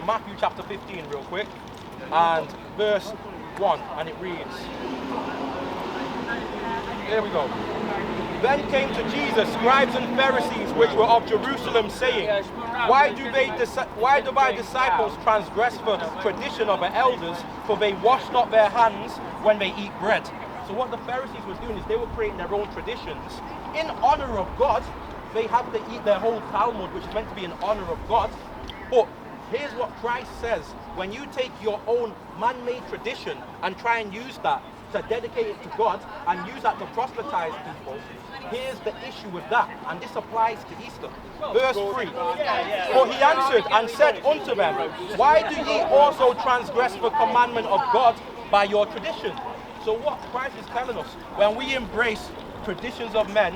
Matthew chapter 15 real quick, and verse 1, and it reads, here we go. Then came to Jesus scribes and Pharisees which were of Jerusalem, saying, Why do thy disciples transgress the tradition of the elders, for they wash not their hands when they eat bread? So what the Pharisees were doing is they were creating their own traditions. In honor of God, they have to eat their whole Talmud, which is meant to be in honor of God. But here's what Christ says. When you take your own man-made tradition and try and use that to dedicate it to God and use that to proselytize people, here's the issue with that, and this applies to Easter. Verse 3, For he answered and said unto them, Why do ye also transgress the commandment of God by your tradition? So what Christ is telling us, when we embrace traditions of men,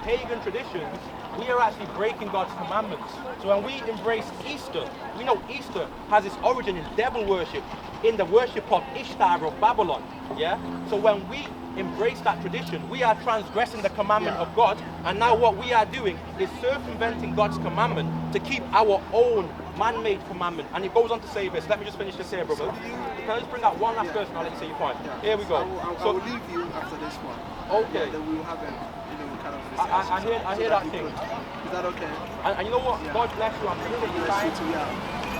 pagan traditions, we are actually breaking God's commandments. So when we embrace Easter, we know Easter has its origin in devil worship, in the worship of Ishtar of Babylon. Yeah. So when we embrace that tradition, we are transgressing the commandment of God, and now what we are doing is circumventing God's commandment to keep our own man-made commandment. And it goes on to say this. Let me just finish this here, brother. Can I just bring out one last verse and I'll let you say your point? Here we go. I will leave you after this one. Okay. Then we will have a kind of discussion. I hear that thing. Is that okay? And you know what? God bless you. I'm really Bless you too,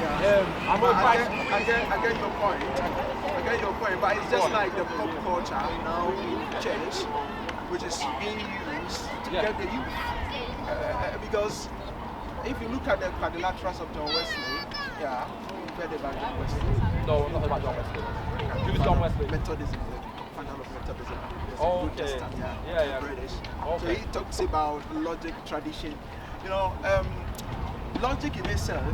I'm going to try. I get your point. I get your point, but it's just like the pop culture now in church, which is being used to get the youth. Because if you look at the quadrilaterals of John Wesley, you've heard about John Wesley. No, not about John Wesley. Who's John Wesley? Methodism, the founder of Methodism. Okay. Yeah. British. Okay. So he talks about logic, tradition. You know, logic in itself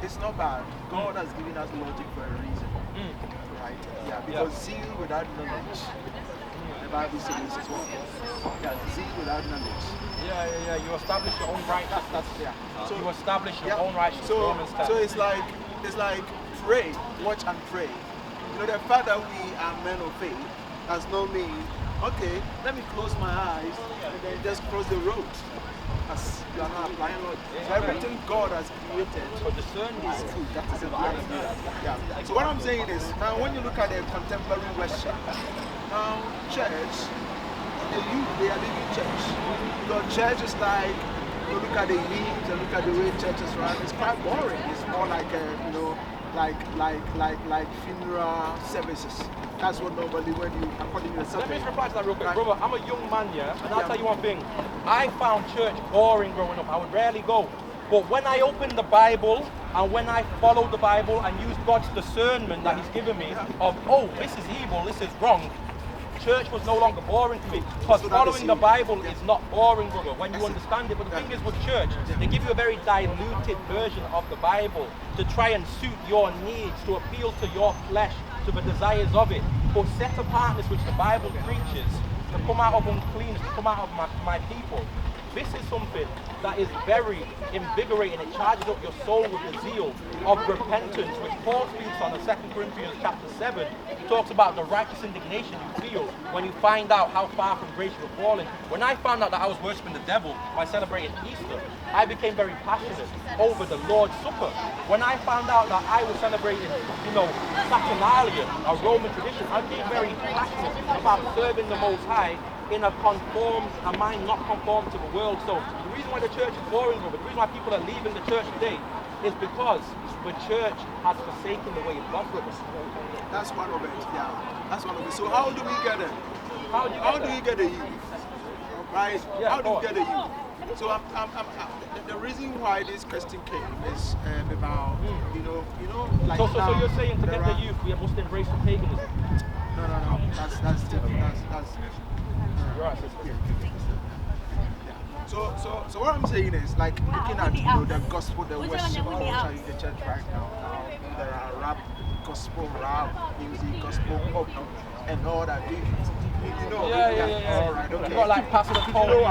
is not bad. God has given us logic for a reason. Right? Yeah, because zeal without knowledge, the Bible says as well. Yeah, zeal without knowledge. Yeah. You establish your own right. So you establish your own righteousness. So it's like pray, watch and pray. You know, the fact that we are men of faith does not mean, okay, let me close my eyes and then just cross the road. As you are not applying logic. So everything God has created is good. That is the yeah. So what I'm saying is, now when you look at the contemporary worship, now church, the youth, they are leaving church. Because church is like, you look at the hymns and look at the way churches run, it's quite boring. It's more like like funeral services. That's what normally when you, according to Let me just reply to that real quick. Brother, I'm a young man, and I'll tell you one thing. I found church boring growing up. I would rarely go. But when I opened the Bible, and when I followed the Bible and used God's discernment that He's given me of, oh, this is evil, this is wrong, church was no longer boring to me. Because following the Bible is not boring, brother, when you understand it. But the thing is with church, they give you a very diluted version of the Bible to try and suit your needs, to appeal to your flesh, to the desires of it. But set apartness which the Bible preaches, to come out of uncleanness, to come out of my people. This is something that is very invigorating. It charges up your soul with the zeal of repentance, which Paul speaks on in 2 Corinthians chapter 7. He talks about the righteous indignation you feel when you find out how far from grace you're falling. When I found out that I was worshiping the devil by celebrating Easter, I became very passionate over the Lord's Supper. When I found out that I was celebrating, Saturnalia, a Roman tradition, I became very passionate about serving the Most High in a mind not conformed to the world. So the reason why the church is boring, the reason why people are leaving the church today is because the church has forsaken the way of God. That's one of it, That's one of it. So how do we get it? How do we get the youth? Right? How do we get the youth? So the reason why this question came is about, like so you're saying to get the youth, we must embrace the paganism? No. That's different. That's right. So what I'm saying is, like, looking at the gospel, the worship culture in the church right now. There are rap, gospel rap, music, gospel pop, and all that. Yeah. All right, okay. Not like Pastor Paul.